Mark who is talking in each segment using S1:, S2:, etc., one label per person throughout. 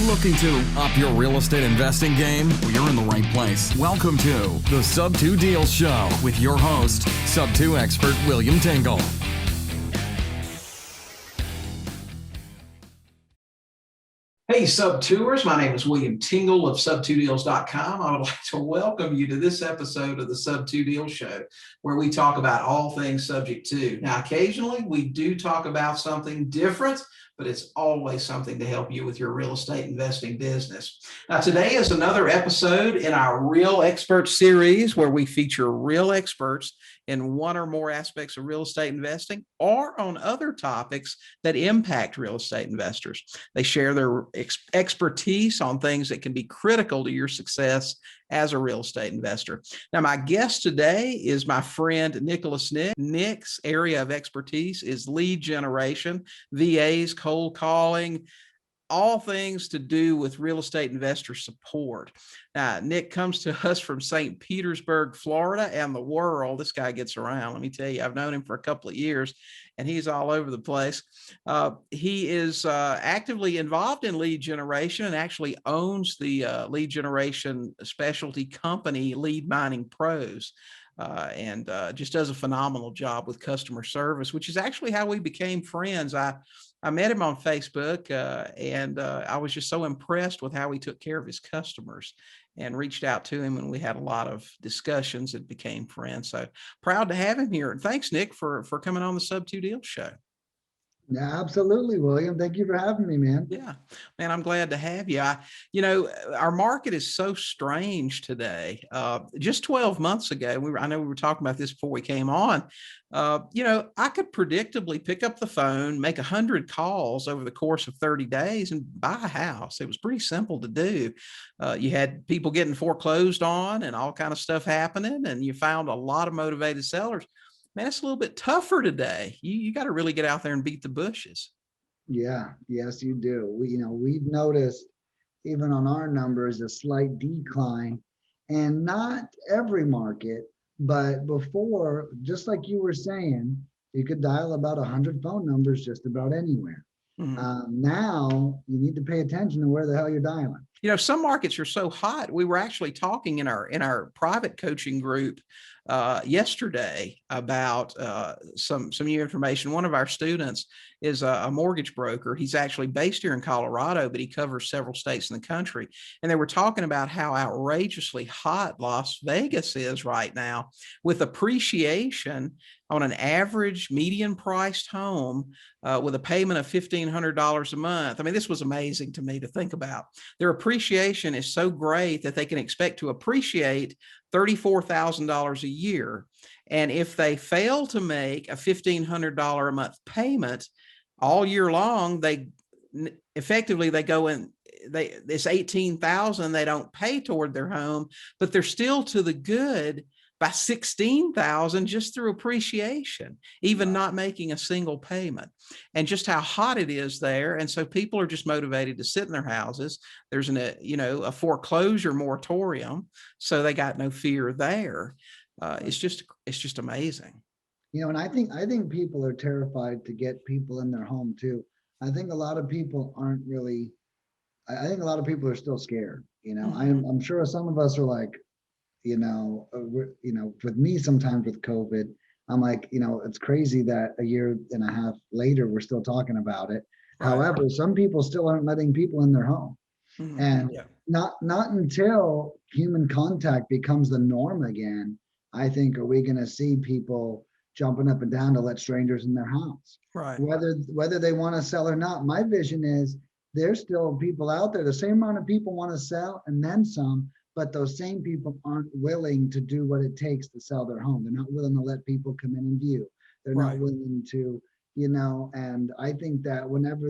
S1: Looking to up your real estate investing game? Well, you're in the right place. Welcome to the Sub 2 Deals Show with your host, Sub 2 expert William Tingle.
S2: Hey, Sub-Tours. My name is William Tingle of Sub2Deals.com. I would like to welcome you to this episode of the Sub2 Deals Show, where we talk about all things subject to. Now, occasionally we do talk about something different, but it's always something to help you with your real estate investing business. Now, today is another episode in our Real Expert series where we feature real experts in one or more aspects of real estate investing or on other topics that impact real estate investors. They share their expertise on things that can be critical to your success as a real estate investor. Now, my guest today is my friend Nicholas Nick. Nick's area of expertise is lead generation, VAs, cold calling, all things to do with real estate investor support. Now, Nick comes to us from St. Petersburg, Florida, and the world. This guy gets around. Let me tell you, I've known him for a couple of years, and he's all over the place. He is actively involved in lead generation and actually owns the lead generation specialty company, Lead Mining Pros. And just does a phenomenal job with customer service, which is actually how we became friends. I met him on Facebook and I was just so impressed with how he took care of his customers and reached out to him, and we had a lot of discussions and became friends. So proud to have him here. And thanks, Nick, for coming on the Sub 2 Deals Show.
S3: Yeah, absolutely, William. Thank you for having me, man.
S2: Yeah, man, I'm glad to have you. Our market is so strange today. Just 12 months ago, I know we were talking about this before we came on. I could predictably pick up the phone, make 100 calls over the course of 30 days and buy a house. It was pretty simple to do. You had people getting foreclosed on and all kind of stuff happening, and you found a lot of motivated sellers. Man, it's a little bit tougher today. You got to really get out there and beat the bushes.
S3: Yeah, yes, you do. We've noticed even on our numbers a slight decline, and not every market, but before, just like you were saying, you could dial about 100 phone numbers just about anywhere. Mm-hmm. Now you need to pay attention to where the hell you're dialing.
S2: Some markets are so hot. We were actually talking in our private coaching group yesterday about some new information. One of our students is a mortgage broker. He's actually based here in Colorado, but he covers several states in the country. And they were talking about how outrageously hot Las Vegas is right now, with appreciation on an average median priced home with a payment of $1,500 a month. I mean, this was amazing to me to think about. Their appreciation is so great that they can expect to appreciate $34,000 a year. And if they fail to make a $1,500 a month payment all year long, they go in, it's $18,000 they don't pay toward their home, but they're still to the good by $16,000 just through appreciation, even not making a single payment, and just how hot it is there. And so people are just motivated to sit in their houses. There's a foreclosure moratorium, so they got no fear there. It's just amazing.
S3: And I think people are terrified to get people in their home too. I think a lot of people aren't really. I think a lot of people are still scared. Mm-hmm. I'm sure some of us are like, with me sometimes with COVID, I'm like, it's crazy that a year and a half later, we're still talking about it. Right. However, some people still aren't letting people in their home. Mm-hmm. And not until human contact becomes the norm again, I think, are we going to see people jumping up and down to let strangers in their house.
S2: Right.
S3: Whether they want to sell or not. My vision is there's still people out there. The same amount of people want to sell and then some, but those same people aren't willing to do what it takes to sell their home. They're not willing to let people come in and view. They're not willing to, and I think that whenever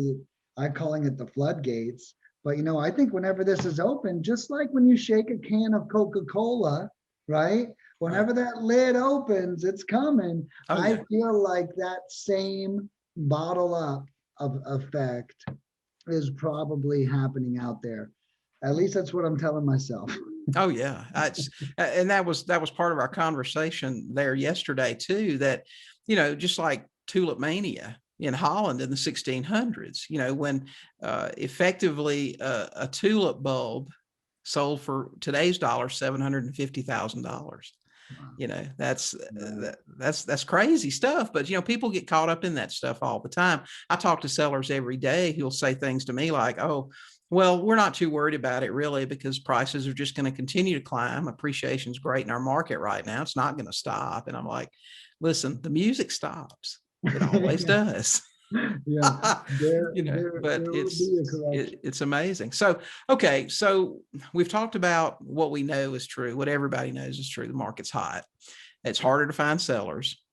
S3: I'm calling it the floodgates, but I think whenever this is open, just like when you shake a can of Coca-Cola, right? Whenever that lid opens, it's coming. I feel like that same bottle up of effect is probably happening out there. At least that's what I'm telling myself.
S2: Oh yeah, and that was part of our conversation there yesterday too. That just like tulip mania, in Holland in the 1600s, when effectively a tulip bulb sold for today's dollar $750,000. That's crazy stuff. But people get caught up in that stuff all the time. I talk to sellers every day who'll say things to me like, "Oh, well, we're not too worried about it really because prices are just going to continue to climb. Appreciation's great in our market right now. It's not going to stop." And I'm like, "Listen, the music stops. It always does."
S3: Yeah,
S2: But
S3: there will be a correction.
S2: it's amazing. So, okay. So we've talked about what we know is true, what everybody knows is true. The market's hot. It's harder to find sellers.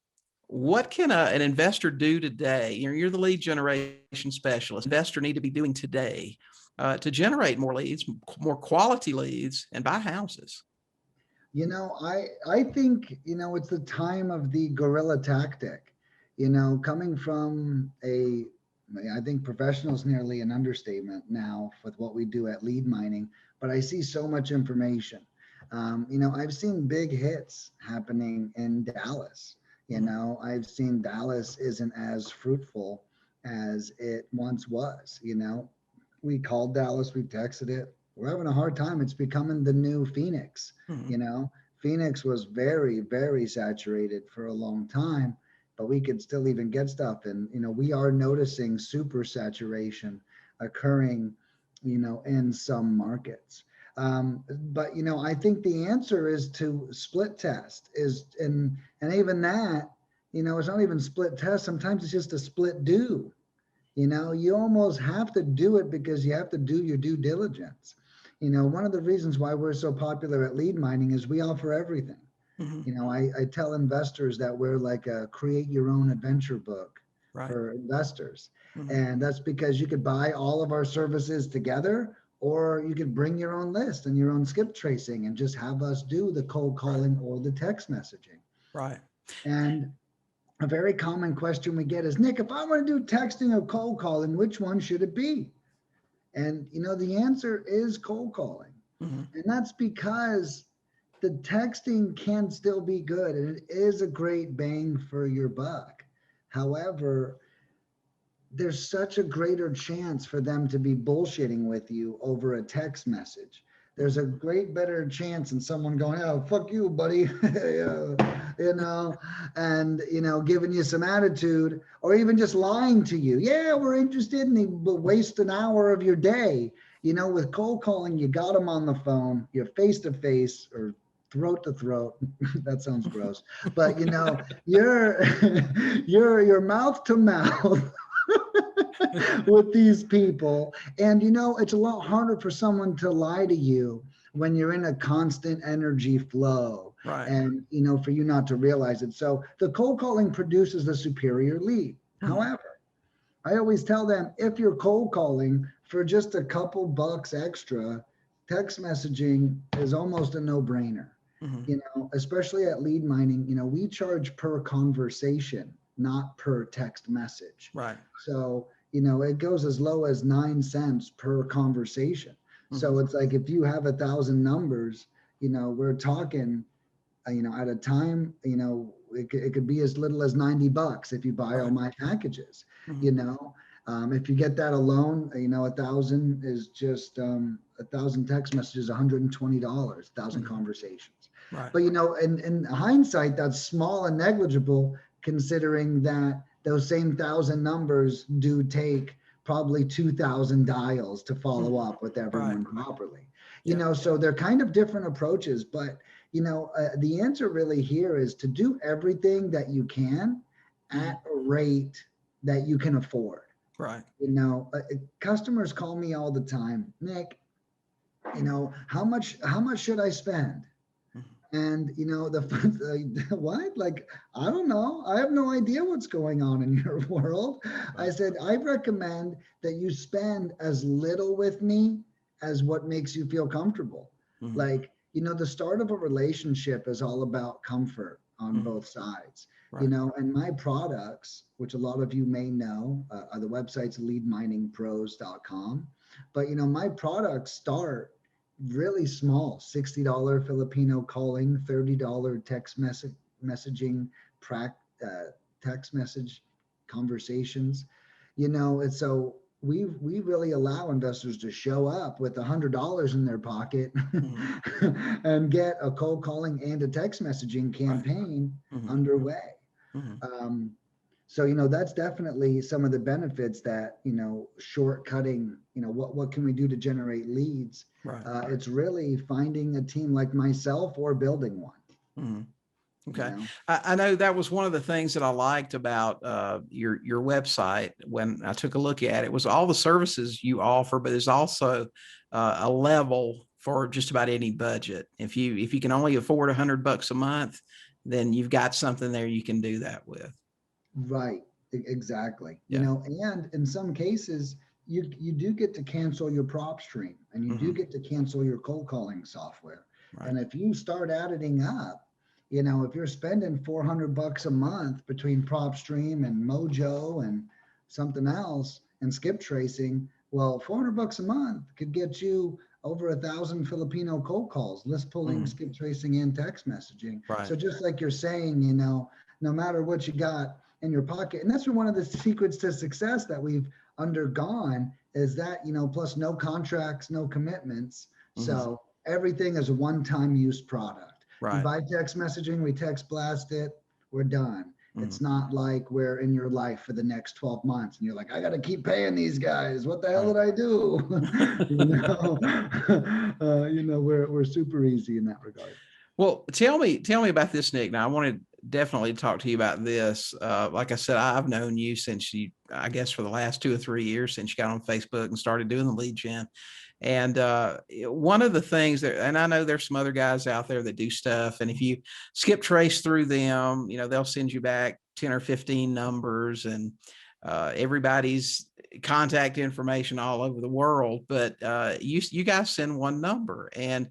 S2: What can an investor do today? You're the lead generation specialist. Investor need to be doing today to generate more leads, more quality leads, and buy houses.
S3: I think, it's the time of the guerrilla tactic, coming from I think professional is nearly an understatement now with what we do at lead mining, but I see so much information. I've seen big hits happening in Dallas. I've seen Dallas isn't as fruitful as it once was. We called Dallas, we texted it. We're having a hard time. It's becoming the new Phoenix. Phoenix was very, very saturated for a long time, but we could still even get stuff. And, we are noticing super saturation occurring, in some markets. But, I think the answer is to split test and even that, it's not even split test. Sometimes it's just a split do. You almost have to do it because you have to do your due diligence. One of the reasons why we're so popular at lead mining is we offer everything. I tell investors that we're like a create your own adventure book for investors. And that's because you could buy all of our services together, or you could bring your own list and your own skip tracing and just have us do the cold calling or the text messaging.
S2: Right.
S3: And a very common question we get is, Nick, if I want to do texting or cold calling, which one should it be? And, the answer is cold calling. And that's because the texting can still be good and it is a great bang for your buck. However, there's such a greater chance for them to be bullshitting with you over a text message. There's a great better chance in someone going, "Oh, fuck you, buddy," and, giving you some attitude, or even just lying to you. "Yeah, we're interested," and they waste an hour of your day. With cold calling, you got them on the phone, you're face to face or throat to throat. That sounds gross, but you're mouth to mouth with these people. And it's a lot harder for someone to lie to you when you're in a constant energy flow.
S2: Right.
S3: And for you not to realize it. So the cold calling produces the superior lead. However, I always tell them, if you're cold calling for just a couple bucks extra, text messaging is almost a no-brainer. Especially at lead mining, we charge per conversation, not per text message.
S2: Right.
S3: So, it goes as low as 9 cents per conversation. So it's like, if you have 1,000 numbers, we're talking, at a time, it could be as little as $90 if you buy all my packages. If you get that alone, 1,000 is just 1,000 text messages, $120, 1,000 conversations.
S2: Right.
S3: But in hindsight, that's small and negligible, considering that those same 1,000 numbers do take probably 2,000 dials to follow up with everyone properly. So they're kind of different approaches, but the answer really here is to do everything that you can at a rate that you can afford.
S2: Right.
S3: Customers call me all the time, Nick, how much should I spend? And what? Like, I don't know. I have no idea what's going on in your world. I said, I recommend that you spend as little with me as what makes you feel comfortable. Like, the start of a relationship is all about comfort on both sides.
S2: Right.
S3: And my products, which a lot of you may know, are the website's leadminingpros.com. But, my products start really small, $60 Filipino calling, $30 text messaging, text message conversations, and so we really allow investors to show up with $100 in their pocket and get a cold calling and a text messaging campaign underway. Um, so, that's definitely some of the benefits that, shortcutting, what can we do to generate leads? It's really finding a team like myself or building one.
S2: Okay. I know that was one of the things that I liked about your website when I took a look at it, was all the services you offer, but there's also a level for just about any budget. If you can only afford $100 a month, then you've got something there you can do that with.
S3: Right. Exactly.
S2: Yeah.
S3: And in some cases, you do get to cancel your prop stream, and you do get to cancel your cold calling software.
S2: Right.
S3: And if you start adding up, if you're spending $400 a month between PropStream and Mojo and something else and skip tracing, well, $400 a month could get you over 1,000 Filipino cold calls, list pulling, skip tracing, and text messaging.
S2: Right.
S3: So just like you're saying, no matter what you got in your pocket, and that's one of the secrets to success that we've undergone, is that, plus no contracts, no commitments. So everything is a one-time use product.
S2: Right.
S3: You buy text messaging, we text blast it, we're done. It's not like we're in your life for the next 12 months and you're like, I got to keep paying these guys. What the hell did I do? We're super easy in that regard.
S2: Well, tell me about this, Nick. Now, I wanted definitely to talk to you about this. Like I said, I've known you since I guess for the last 2 or 3 years, since you got on Facebook and started doing the lead gen. And one of the things and I know there's some other guys out there that do stuff, and if you skip trace through them, they'll send you back 10 or 15 numbers and everybody's contact information all over the world. But you guys send one number. And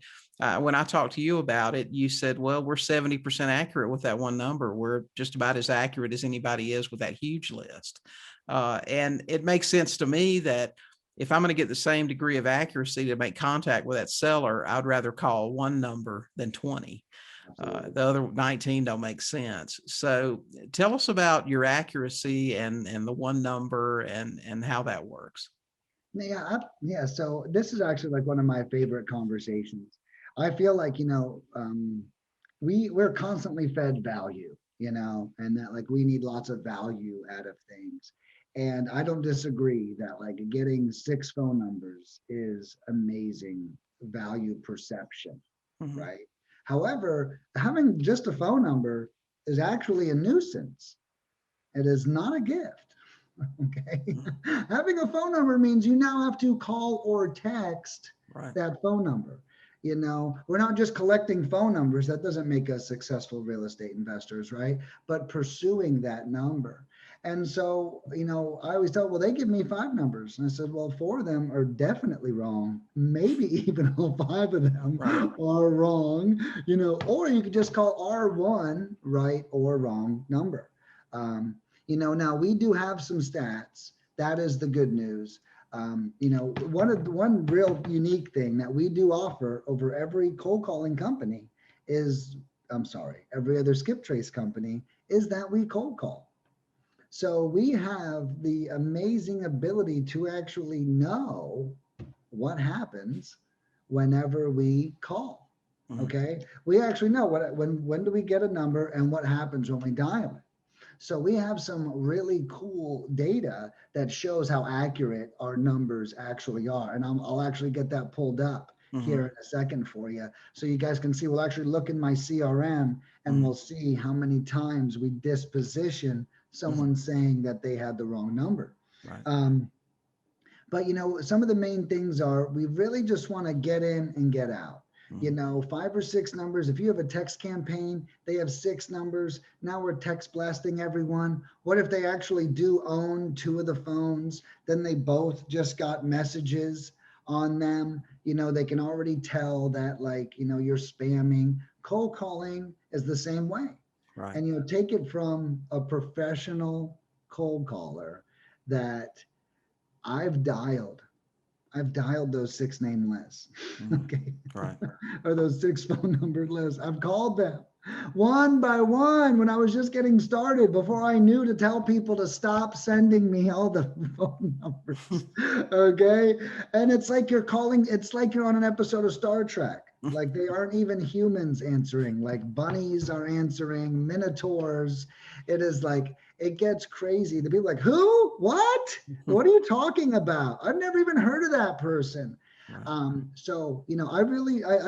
S2: when I talked to you about it, you said, well, we're 70% accurate with that one number. We're just about as accurate as anybody is with that huge list. And it makes sense to me that if I'm going to get the same degree of accuracy to make contact with that seller, I'd rather call one number than 20. The other 19 don't make sense. So tell us about your accuracy and the one number and how that works.
S3: Yeah. So this is actually like one of my favorite conversations. I feel like, we're constantly fed value, and that like we need lots of value out of things. And I don't disagree that like getting 6 phone numbers is amazing value perception, right? However, having just a phone number is actually a nuisance. It is not a gift. Okay. Having a phone number means you now have to call or text that phone number. We're not just collecting phone numbers. That doesn't make us successful real estate investors, right? But pursuing that number. And so, I always tell, well, they give me 5 numbers. And I said, well, 4 of them are definitely wrong. Maybe even all 5 of them are wrong, or you could just call R1 right or wrong number. Now we do have some stats. That is the good news. One real unique thing that we do offer over every cold calling company every other skip trace company, is that we cold call. So we have the amazing ability to actually know what happens whenever we call. Okay. We actually know when do we get a number and what happens when we dial it. So we have some really cool data that shows how accurate our numbers actually are. And I'll actually get that pulled up here in a second for you. So you guys can see, we'll actually look in my CRM and we'll see how many times we disposition someone saying that they had the wrong number. But some of the main things are, we really just want to get in and get out. 5 or 6 numbers. If you have a text campaign, they have 6 numbers. Now we're text blasting everyone. What if they actually do own 2 of the phones? Then they both just got messages on them. They can already tell that you're spamming. Cold calling is the same way. And take it from a professional cold caller that I've dialed those 6 name lists, okay? Or those 6 phone number lists. I've called them. One by one, when I was just getting started, before I knew to tell people to stop sending me all the phone numbers. Okay. And it's like you're calling, it's like you're on an episode of Star Trek. Like they aren't even humans answering, like bunnies are answering, minotaurs. It is like, it gets crazy. The people are like, who? What? What are you talking about? I've never even heard of that person.
S1: Right.
S3: So, I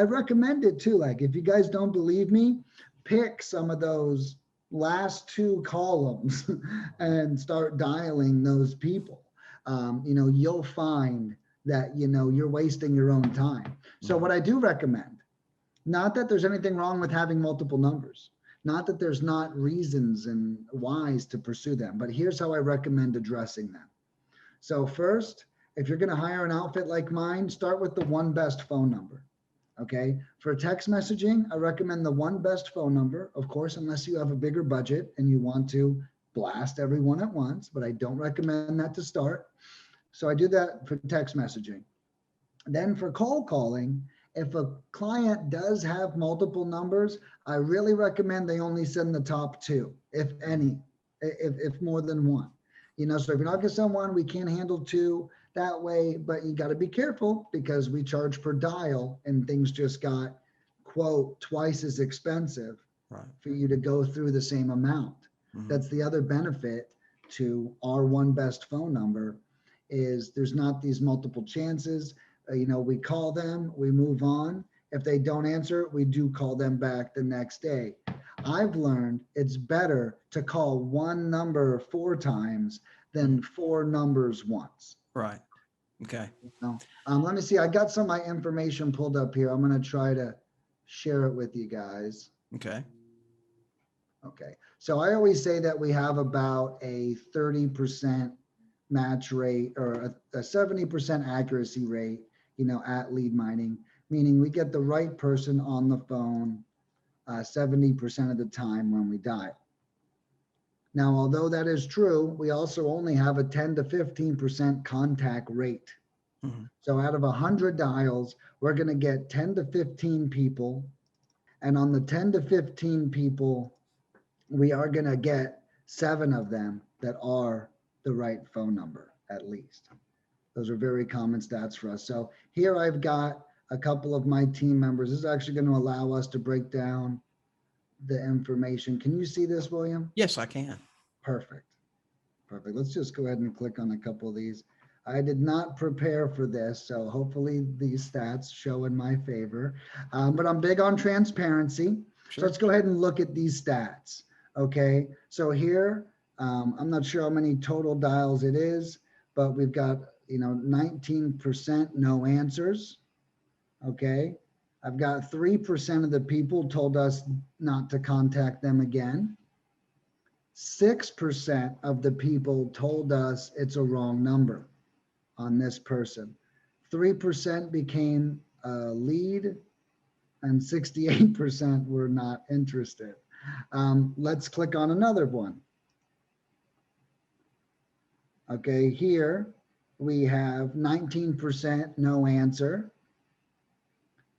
S3: recommend it too. Like, if you guys don't believe me, pick some of those last two columns and start dialing those people. You'll find that, you're wasting your own time. So what I do recommend, not that there's anything wrong with having multiple numbers, not that there's not reasons and whys to pursue them, but here's how I recommend addressing them. So first, if you're going to hire an outfit like mine, start with the one best phone number. Okay. For text messaging, I recommend the one best phone number, of course, unless you have a bigger budget and you want to blast everyone at once, but I don't recommend that to start. So I do that for text messaging. Then for cold calling, if a client does have multiple numbers, I really recommend they only send the top two, if any, if more than one. So if you're not gonna send one, we can't handle two that way, but you got to be careful because we charge per dial and things just got, quote, twice as expensive for you to go through the same amount. That's the other benefit to our one best phone number is there's not these multiple chances. We call them, we move on. If they don't answer, we do call them back the next day. I've learned it's better to call one number 4 times than 4 numbers once.
S1: Right. Okay.
S3: Let me see. I got some of my information pulled up here. I'm going to try to share it with you guys.
S1: Okay.
S3: Okay. So I always say that we have about a 30% match rate or a 70% accuracy rate, at lead mining, meaning we get the right person on the phone 70% of the time when we dial. Now, although that is true, we also only have a 10 to 15% contact rate. So out of 100 dials, we're going to get 10 to 15 people. And on the 10 to 15 people, we are going to get 7 of them that are the right phone number, at least. Those are very common stats for us. So here I've got a couple of my team members. This is actually going to allow us to break down the information. Can you see this, William?
S1: Yes, I can.
S3: Perfect. Let's just go ahead and click on a couple of these. I did not prepare for this, so hopefully these stats show in my favor. But I'm big on transparency.
S1: Sure.
S3: So let's go ahead and look at these stats. Okay. So here, I'm not sure how many total dials it is, but we've got, 19% no answers. Okay. I've got 3% of the people told us not to contact them again. 6% of the people told us it's a wrong number on this person. 3% became a lead and 68% were not interested. Let's click on another one. Okay, here we have 19% no answer.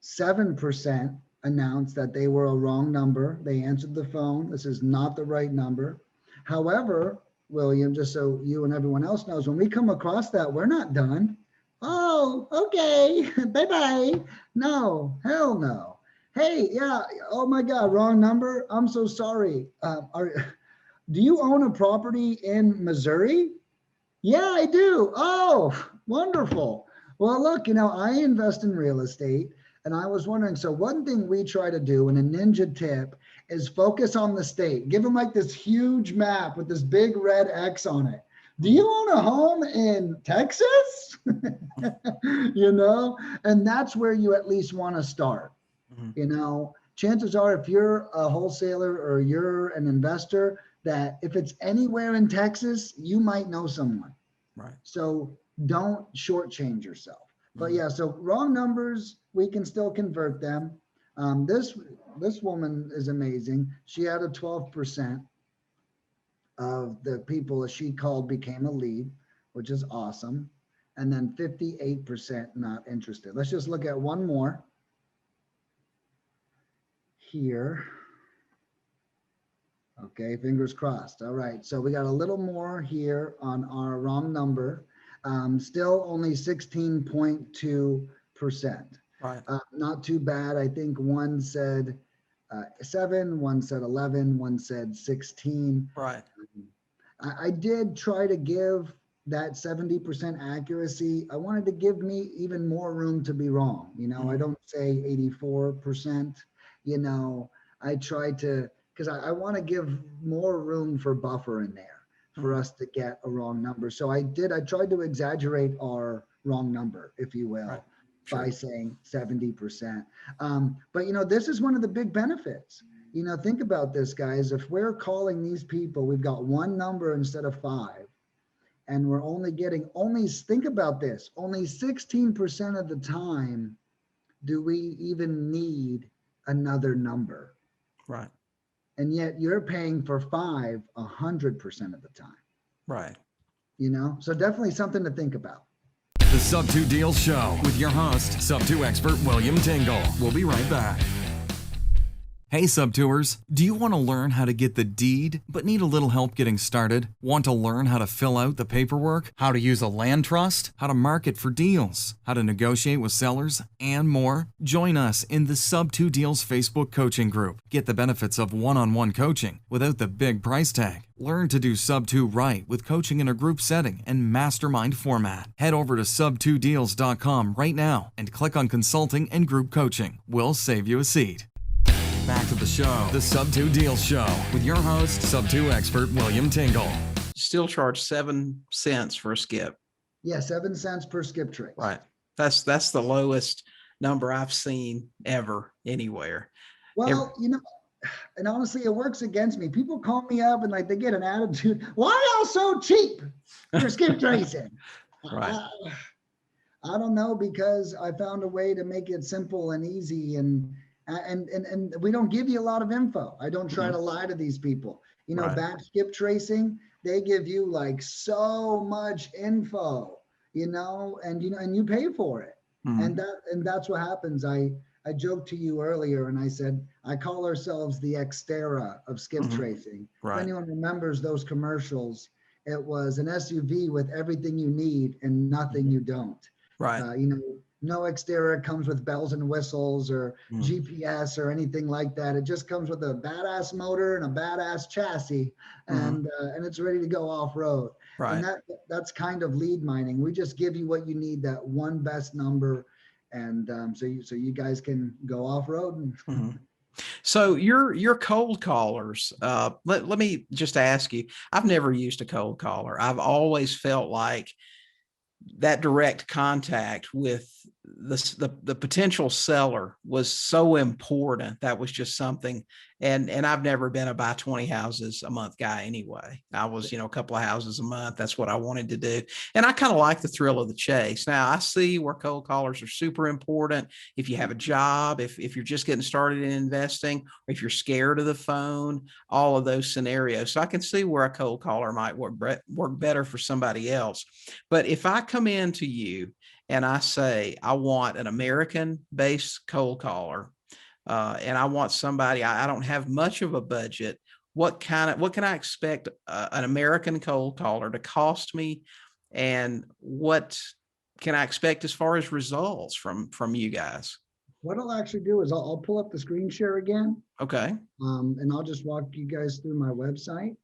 S3: 7% announced that they were a wrong number. They answered the phone. This is not the right number. However, William, just so you and everyone else knows, when we come across that, we're not done. Oh, okay. Bye-bye. No, hell no. Hey, yeah. Oh my God, wrong number. I'm so sorry. Do you own a property in Missouri? Yeah, I do. Oh, wonderful. Well, look, I invest in real estate. And I was wondering, so one thing we try to do, and a ninja tip, is focus on the state. Give them like this huge map with this big red X on it. Do you own a home in Texas? And that's where you at least want to start. Chances are if you're a wholesaler or you're an investor, that if it's anywhere in Texas, you might know someone.
S1: Right.
S3: So don't shortchange yourself. But yeah, so wrong numbers, we can still convert them. This woman is amazing. She had a 12% of the people that she called became a lead, which is awesome. And then 58% not interested. Let's just look at one more here. Okay, fingers crossed. All right, so we got a little more here on our wrong number. Still only 16.2%.
S2: Right.
S3: Not too bad. I think one said 7, one said 11, one said 16.
S2: Right.
S3: I did try to give that 70% accuracy. I wanted to give me even more room to be wrong. I don't say 84%. I try to, because I want to give more room for buffer in there for us to get a wrong number. So I tried to exaggerate our wrong number, if you will,
S2: Right. Sure.
S3: by saying 70%. But this is one of the big benefits. Think about this, guys. If we're calling these people, we've got one number instead of 5, and we're think about this, only 16% of the time do we even need another number.
S2: Right.
S3: And yet you're paying for 5 100% of the time.
S2: Right.
S3: So definitely something to think about.
S1: The Sub 2 Deals Show with your host, Sub 2 expert William Tingle. We'll be right back. Hey Sub-Tours, do you want to learn how to get the deed but need a little help getting started? Want to learn how to fill out the paperwork, how to use a land trust, how to market for deals, how to negotiate with sellers, and more? Join us in the Sub 2 Deals Facebook coaching group. Get the benefits of one-on-one coaching without the big price tag. Learn to do Sub 2 right with coaching in a group setting and mastermind format. Head over to sub2deals.com right now and click on consulting and group coaching. We'll save you a seat. Back to the show, the Sub 2 Deals Show with your host, Sub 2 expert William Tingle.
S2: Still charge 7 cents for a skip.
S3: Yeah, 7 cents per skip trace.
S2: Right. That's the lowest number I've seen ever anywhere.
S3: Well, and honestly, it works against me. People call me up and they get an attitude. Why y'all so cheap for skip tracing?
S2: Right.
S3: I don't know, because I found a way to make it simple and easy, and we don't give you a lot of info. I don't try to lie to these people.
S2: Right.
S3: Batch skip tracing, they give you so much info, and you pay for it. And that's what happens. I joked to you earlier and I said, I call ourselves the Xterra of skip tracing.
S2: Right.
S3: If anyone remembers those commercials, it was an SUV with everything you need and nothing you don't.
S2: Right.
S3: No Xterra comes with bells and whistles or GPS or anything like that. It just comes with a badass motor and a badass chassis, and it's ready to go off road.
S2: Right.
S3: And that's kind of lead mining. We just give you what you need, that one best number, and so you guys can go off road.
S2: So your cold callers. Let me just ask you. I've never used a cold caller. I've always felt like that direct contact with the potential seller was so important. That was just something. And I've never been a buy 20 houses a month guy anyway. I was, a couple of houses a month. That's what I wanted to do. And I kind of like the thrill of the chase. Now I see where cold callers are super important. If you have a job, if you're just getting started in investing, or if you're scared of the phone, all of those scenarios. So I can see where a cold caller might work better for somebody else. But if I come in to you and I say, I want an American-based cold caller, and I want somebody, I don't have much of a budget. What can I expect an American cold caller to cost me? And what can I expect as far as results from you guys?
S3: What I'll actually do is I'll pull up the screen share again.
S2: Okay.
S3: And I'll just walk you guys through my website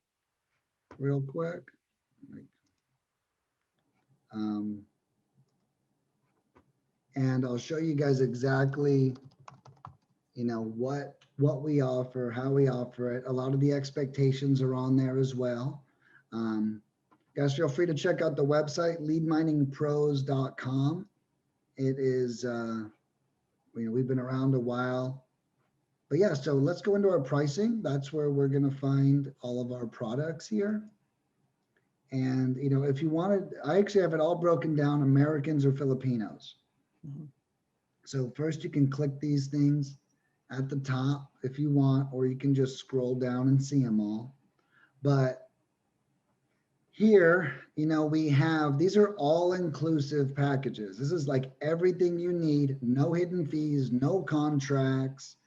S3: real quick. And I'll show you guys exactly, what we offer, how we offer it. A lot of the expectations are on there as well. Guys, feel free to check out the website, leadminingpros.com. It is, we've been around a while. But yeah, so let's go into our pricing. That's where we're going to find all of our products here. And, if you wanted, I actually have it all broken down, Americans or Filipinos. So first you can click these things at the top if you want, or you can just scroll down and see them all. But here, we have, these are all inclusive packages. This is like everything you need, no hidden fees, no contracts,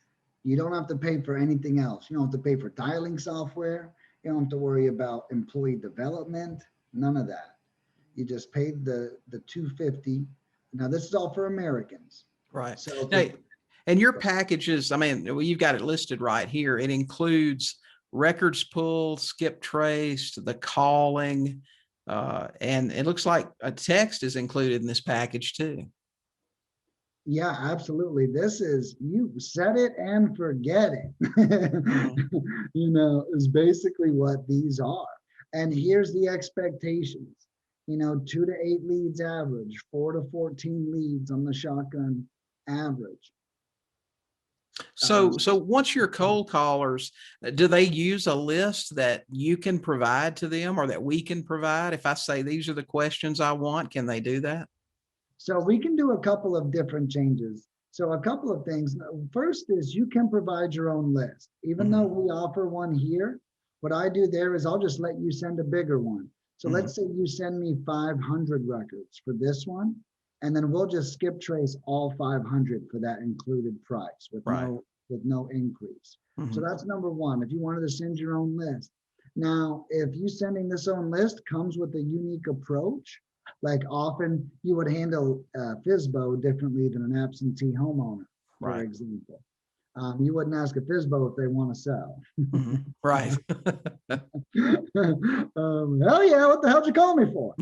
S3: You don't have to pay for anything else. You don't have to pay for tiling software. You don't have to worry about employee development, none of that. You just paid the 250. Now this is all for Americans.
S2: Right.
S3: So
S2: Now, and your packages, I mean, well, you've got it listed right here. It includes records pulled, skip traced, the calling, and it looks like a text is included in this package too.
S3: yeah, absolutely. This is, you set it and forget it. You know, is basically what these are. And here's the expectations. You know, 2 to 8 leads average, 4 to 14 leads on the shotgun average.
S2: So once your cold callers, do they use a list that you can provide to them or that we can provide? If I say these are the questions I want, can they do that?
S3: So we can do a couple of different changes. So a couple of things. First is you can provide your own list. Even though we offer one here, what I do there is I'll just let you send a bigger one. So let's say you send me 500 records for this one, and then we'll just skip trace all 500 for that included price with no increase. So that's number one, if you wanted to send your own list. Now, if you sending this own list comes with a unique approach, like often you would handle FSBO differently than an absentee homeowner, for example. You wouldn't ask a FSBO if they want to sell.
S2: Right.
S3: Hell yeah, what the hell did you call me for?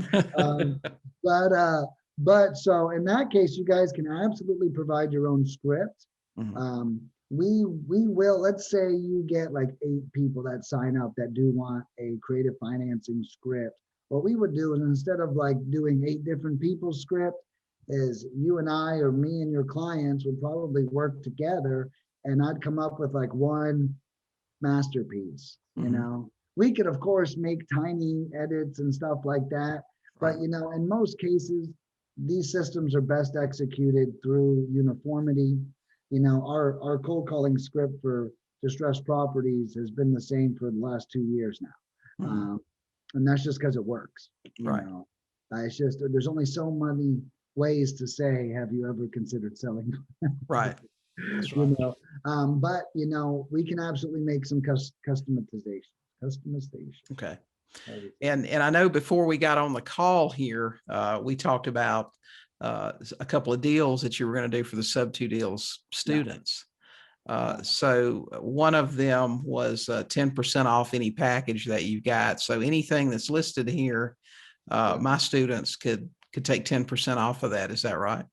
S3: But so in that case, you guys can absolutely provide your own script. We will, let's say you get like 8 people that sign up that do want a creative financing script. What we would do is instead of like doing 8 different people's script, is you and I or me and your clients would probably work together, and I'd come up with like one masterpiece. You know, we could of course make tiny edits and stuff like that, but you know, in most cases, these systems are best executed through uniformity. You know, our cold calling script for distressed properties has been the same for the last 2 years now. And that's just because it works. You know, it's just, there's only so many ways to say, have you ever considered selling?
S2: Right. That's right.
S3: You know, but you know, we can absolutely make some customization.
S2: Okay. And I know before we got on the call here, we talked about a couple of deals that you were going to do for the Sub 2 Deals students. So one of them was 10% off any package that you've got. So anything that's listed here, my students could take 10% off of that. Is that right?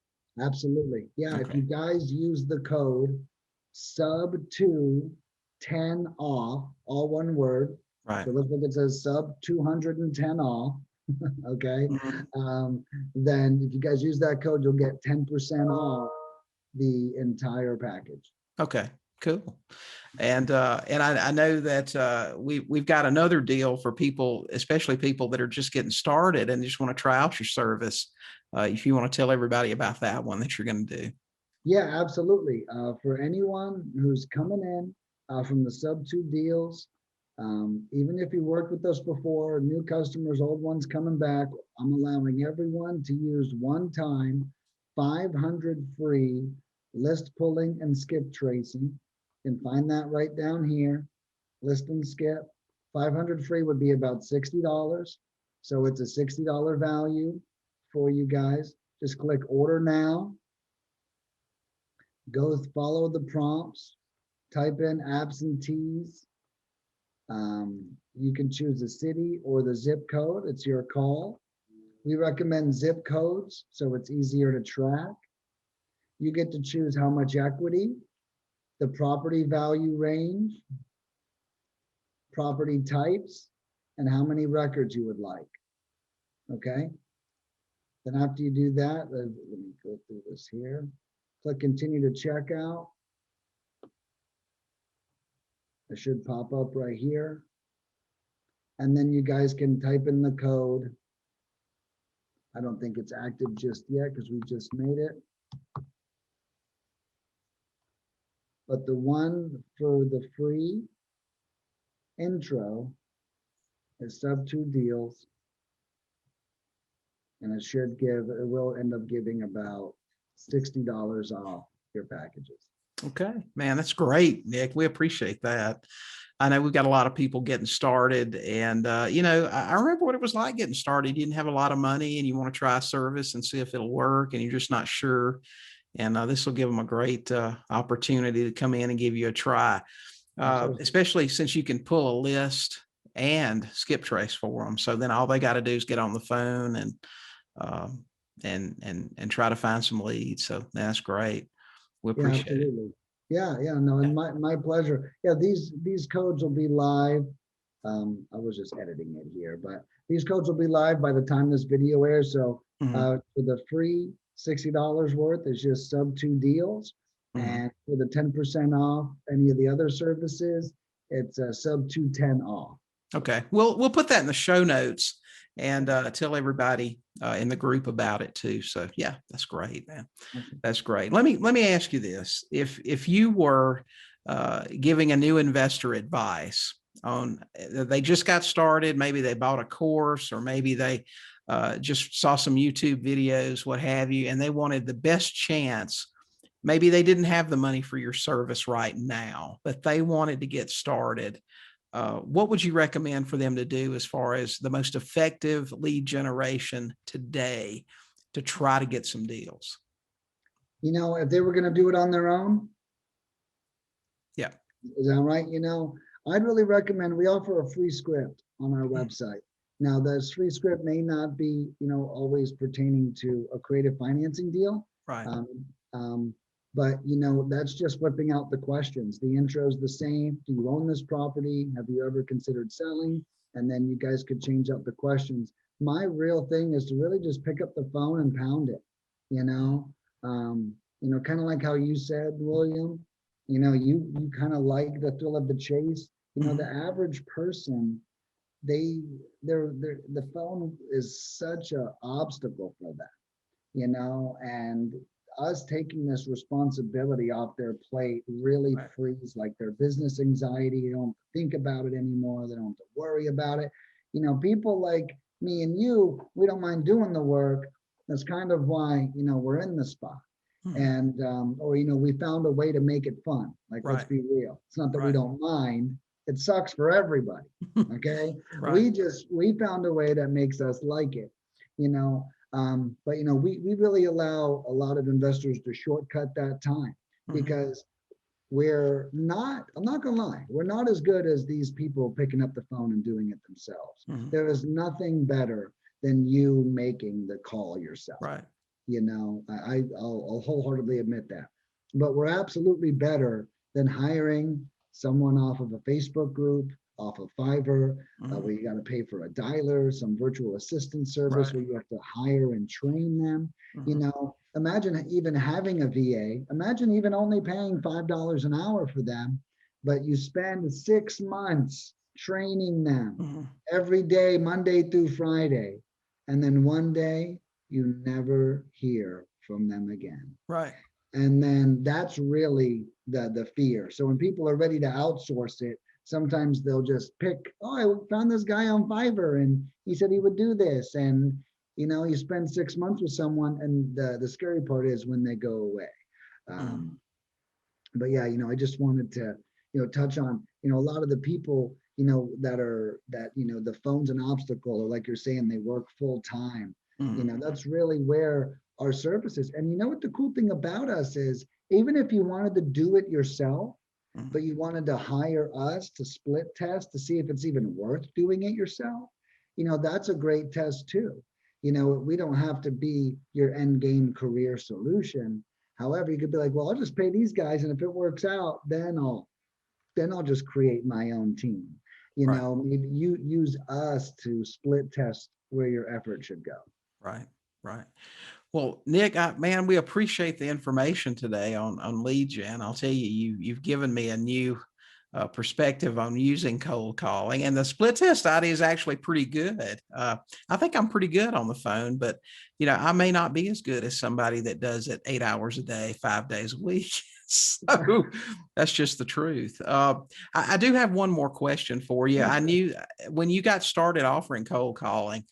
S3: Absolutely. Yeah.
S2: Okay.
S3: If you guys use the code sub 2 10 off, all one word.
S2: Right.
S3: So look, it says sub 210 off. Okay. Then if you guys use that code, you'll get 10% off the entire package.
S2: Okay, cool. And I know that we've got another deal for people, especially people that are just getting started and just want to try out your service. If you want to tell everybody about that one that you're going to do.
S3: Yeah, absolutely. For anyone who's coming in from the Sub 2 Deals, even if you worked with us before, new customers, old ones coming back, I'm allowing everyone to use one time 500 free list pulling and skip tracing. You can find that right down here. List and skip. 500 free would be about $60. So it's a $60 value for you guys. Just click order now. Go follow the prompts. Type in absentees. You can choose the city or the zip code. It's your call. We recommend zip codes, so it's easier to track. You get to choose how much equity, the property value range, property types, and how many records you would like. Okay. Then after you do that, let me go through this here. Click continue to checkout. It should pop up right here. And then you guys can type in the code. I don't think it's active just yet because we just made it. But the one for the free intro is Sub 2 Deals. And it will end up giving about $60 off your packages.
S2: Okay, man, that's great, Nick. We appreciate that. I know we've got a lot of people getting started, and I remember what it was like getting started. You didn't have a lot of money, and you want to try a service and see if it'll work, and you're just not sure. And this will give them a great opportunity to come in and give you a try,
S3: Absolutely.
S2: especially since you can pull a list and skip trace for them. So then all they got to do is get on the phone and um, and try to find some leads. So that's great. We
S3: Yeah,
S2: appreciate it.
S3: absolutely. Yeah, no, and my pleasure. Yeah, these codes will be live. I was just editing it here, but these codes will be live by the time this video airs. So
S2: Mhm,
S3: for the free $60 worth is just sub two deals.
S2: mhm.
S3: And for the 10% off any of the other services, it's sub 210 off.
S2: Okay, we'll put that in the show notes and tell everybody in the group about it too. So yeah, that's great, man.
S3: Awesome.
S2: That's great. Let me ask you this: if you were giving a new investor advice on they just got started, maybe they bought a course, or maybe they just saw some YouTube videos, what have you, and they wanted the best chance. Maybe they didn't have the money for your service right now, but they wanted to get started. What would you recommend for them to do as far as the most effective lead generation today to try to get some deals?
S3: If they were going to do it on their own,
S2: Yeah.
S3: is that right? I'd really recommend we offer a free script on our
S2: Mm,
S3: website. Now, this free script may not be, always pertaining to a creative financing deal.
S2: right.
S3: Um, um, but that's just whipping out the questions. The intro is the same. Do you own this property? Have you ever considered selling? And then you guys could change up the questions. My real thing is to really just pick up the phone and pound it, you know. Kind of like how you said, William, you kind of like the thrill of the chase. The
S2: Mhm.
S3: average person, they're the phone is such a obstacle for them, and us taking this responsibility off their plate really
S2: Right.
S3: frees like their business anxiety. They don't think about it anymore. They don't have to worry about it. People like me and you, we don't mind doing the work. That's kind of why, we're in the spot.
S2: Mhm.
S3: And or we found a way to make it fun. Like, let's
S2: Right.
S3: be real. It's not that we
S2: Right.
S3: don't mind. It sucks for everybody. Okay.
S2: Right.
S3: We found a way that makes us like it, you know. But we really allow a lot of investors to shortcut that time
S2: Mhm.
S3: because I'm not gonna lie, we're not as good as these people picking up the phone and doing it themselves.
S2: Mhm.
S3: There is nothing better than you making the call yourself.
S2: Right.
S3: I'll wholeheartedly admit that. But we're absolutely better than hiring someone off of a Facebook group, off of Fiverr,
S2: Mhm.
S3: where you got to pay for a dialer, some virtual assistant service
S2: Right.
S3: where you have to hire and train them.
S2: Mhm.
S3: Imagine even having a VA. Imagine even only paying $5 an hour for them, but you spend 6 months training them
S2: Mhm.
S3: every day, Monday through Friday. And then one day you never hear from them again.
S2: Right.
S3: And then that's really the fear. So when people are ready to outsource it, sometimes they'll just pick, oh, I found this guy on Fiverr and he said he would do this. And you spend 6 months with someone, and the scary part is when they go away.
S2: Mhm.
S3: Um, but yeah, I just wanted to, touch on, a lot of the people, the phone's an obstacle, or like you're saying, they work full time.
S2: Mhm.
S3: That's really where our service is. And what the cool thing about us is, even if you wanted to do it yourself,
S2: Mhm.
S3: but you wanted to hire us to split test to see if it's even worth doing it yourself, that's a great test too. We don't have to be your end game career solution. However, you could be like, well, I'll just pay these guys, and if it works out, then I'll just create my own team.
S2: Right.
S3: Maybe you use us to split test where your effort should go.
S2: Right. Right. Well, Nick, man, we appreciate the information today on lead gen. I'll tell you, you've given me a new perspective on using cold calling, and the split test idea is actually pretty good. I think I'm pretty good on the phone, but I may not be as good as somebody that does it 8 hours a day, 5 days a week. So that's just the truth. I do have one more question for you.
S3: Yeah,
S2: I
S3: sure.
S2: knew when you got started offering cold calling,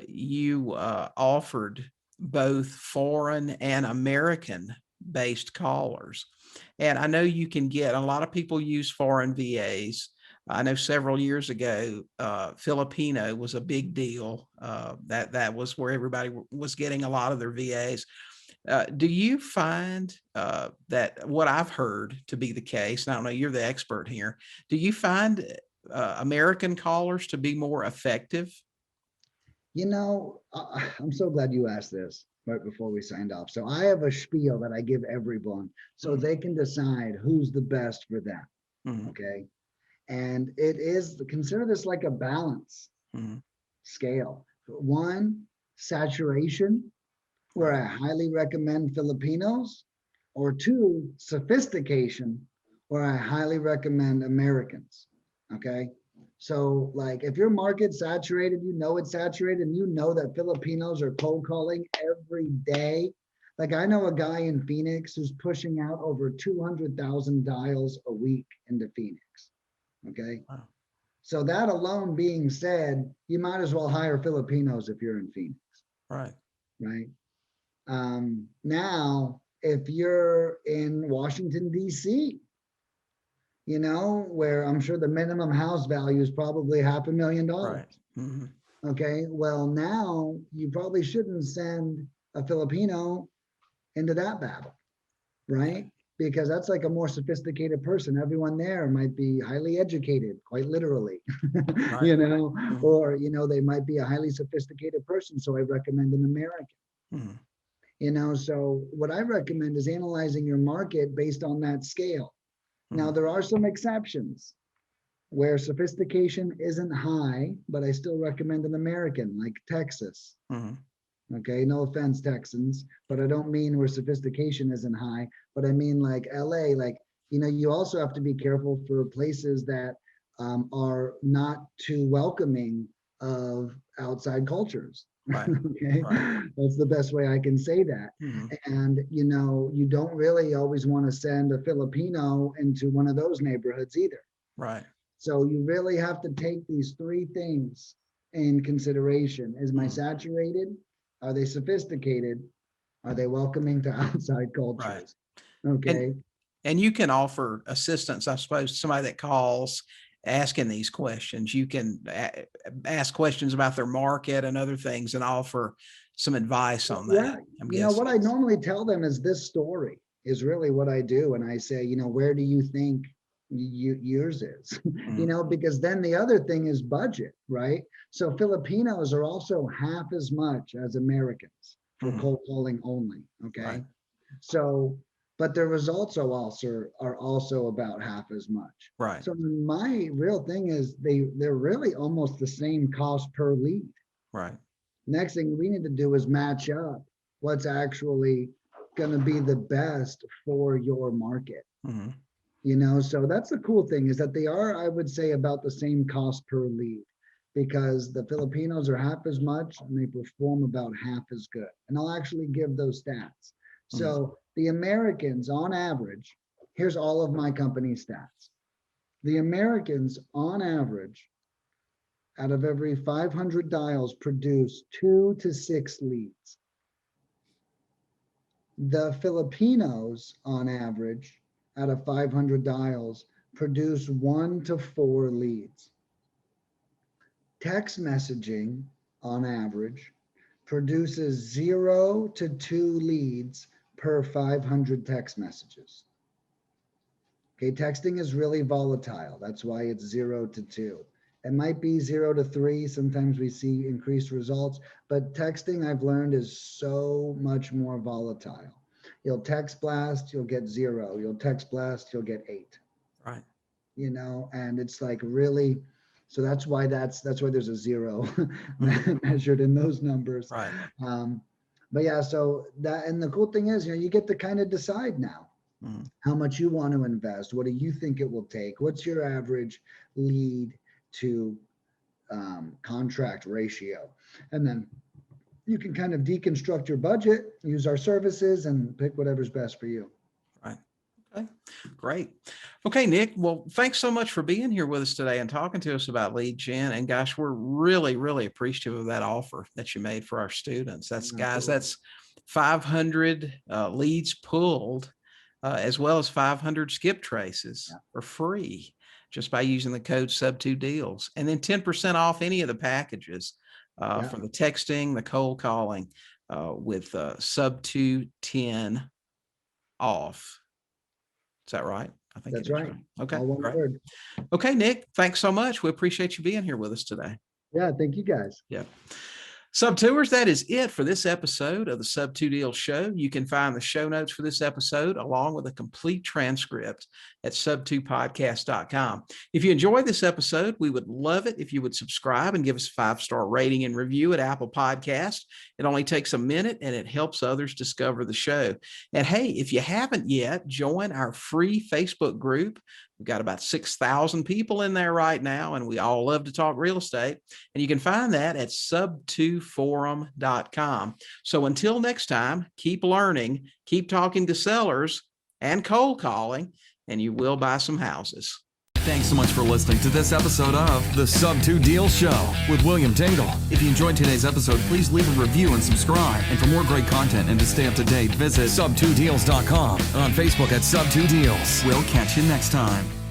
S2: you offered both foreign and American based callers. And I know you can get, a lot of people use foreign VAs. I know several years ago, Filipino was a big deal. That was where everybody was getting a lot of their VAs. Do you find that what I've heard to be the case, and I don't know, you're the expert here, do you find American callers to be more effective?
S3: I'm so glad you asked this right before we signed off. So I have a spiel that I give everyone so they can decide who's the best for them.
S2: Mhm.
S3: Okay. And it is, consider this like a balance
S2: Mhm.
S3: scale. One, saturation, where I highly recommend Filipinos, or two, sophistication, where I highly recommend Americans. Okay. So like if your market's saturated, it's saturated, and that Filipinos are cold calling every day. Like I know a guy in Phoenix who's pushing out over 200,000 dials a week into Phoenix. Okay.
S2: Wow.
S3: So that alone being said, you might as well hire Filipinos if you're in Phoenix.
S2: Right.
S3: Right. Now, if you're in Washington, D.C., where I'm sure the minimum house value is probably $500,000.
S2: Right. Mhm.
S3: Okay. Well, now you probably shouldn't send a Filipino into that battle, right? Because that's like a more sophisticated person. Everyone there might be highly educated, quite literally,
S2: Right. Mhm.
S3: or, they might be a highly sophisticated person. So I recommend an American.
S2: Mhm.
S3: So what I recommend is analyzing your market based on that scale. Now,
S2: Mhm.
S3: there are some exceptions where sophistication isn't high, but I still recommend an American, like Texas.
S2: Mhm.
S3: Okay, no offense, Texans, but I don't mean where sophistication isn't high, but I mean like LA, like, you also have to be careful for places that are not too welcoming of outside cultures.
S2: Right.
S3: Okay,
S2: Right.
S3: that's the best way I can say that.
S2: Mhm.
S3: And, you don't really always want to send a Filipino into one of those neighborhoods either.
S2: Right.
S3: So you really have to take these three things in consideration. Is my
S2: Mhm.
S3: saturated? Are they sophisticated? Are they welcoming to outside
S2: Right.
S3: cultures?
S2: And
S3: Okay.
S2: and you can offer assistance, I suppose, to somebody that calls asking these questions. You can ask questions about their market and other things and offer some advice on
S3: Yeah.
S2: that, I'm guessing.
S3: What I normally tell them is this story is really what I do. And I say, where do you think yours is?
S2: Mhm.
S3: Because then the other thing is budget, right? So Filipinos are also half as much as Americans for
S2: Mhm.
S3: cold calling only.
S2: Right.
S3: Okay. So, but their results are also about half as much.
S2: Right.
S3: So my real thing is they're really almost the same cost per lead.
S2: Right.
S3: Next thing we need to do is match up what's actually going to be the best for your market.
S2: Mhm.
S3: So that's the cool thing is that they are, I would say, about the same cost per lead because the Filipinos are half as much and they perform about half as good. And I'll actually give those stats.
S2: Mhm.
S3: So the Americans on average, here's all of my company stats. The Americans on average, out of every 500 dials, produce 2 to 6 leads. The Filipinos, on average, out of 500 dials, produce 1 to 4 leads. Text messaging, on average, produces 0 to 2 leads per 500 text messages. Okay, texting is really volatile. That's why it's 0 to 2. It might be 0 to 3. Sometimes we see increased results, but texting, I've learned, is so much more volatile. You'll text blast, you'll get 0. You'll text blast, you'll get 8.
S2: Right.
S3: And it's like really, so that's why there's a 0
S2: Mhm.
S3: measured in those numbers.
S2: Right.
S3: But yeah, so that, and the cool thing is, you get to kind of decide now
S2: Mhm.
S3: how much you want to invest. What do you think it will take? What's your average lead to contract ratio? And then you can kind of deconstruct your budget, use our services, and pick whatever's best for you.
S2: Right. Okay. Great. Okay, Nick. Well, thanks so much for being here with us today and talking to us about lead gen. And gosh, we're really, really appreciative of that offer that you made for our students. That's, guys,
S3: Absolutely.
S2: 500 leads pulled, as well as 500 skip traces for free just by using the code sub2deals, and then 10% off any of the packages from the texting, the cold calling with sub210 off. Is that right? I think
S3: That's right.
S2: Okay,
S3: All one
S2: great.
S3: word.
S2: Okay, Nick, thanks so much. We appreciate you being here with us today.
S3: Yeah, thank you guys.
S2: Yeah. Sub-Tours, that is it for this episode of the Sub-2 Deals Show. You can find the show notes for this episode along with a complete transcript at sub2podcast.com. If you enjoyed this episode, we would love it if you would subscribe and give us a 5-star rating and review at Apple Podcast. It only takes a minute and it helps others discover the show. And hey, if you haven't yet, join our free Facebook group. We've got about 6,000 people in there right now, and we all love to talk real estate. And you can find that at sub2forum.com. So until next time, keep learning, keep talking to sellers and cold calling, and you will buy some houses.
S1: Thanks so much for listening to this episode of the Sub-2 Deals Show with William Tingle. If you enjoyed today's episode, please leave a review and subscribe. And for more great content and to stay up to date, visit sub2deals.com or on Facebook at Sub2Deals. We'll catch you next time.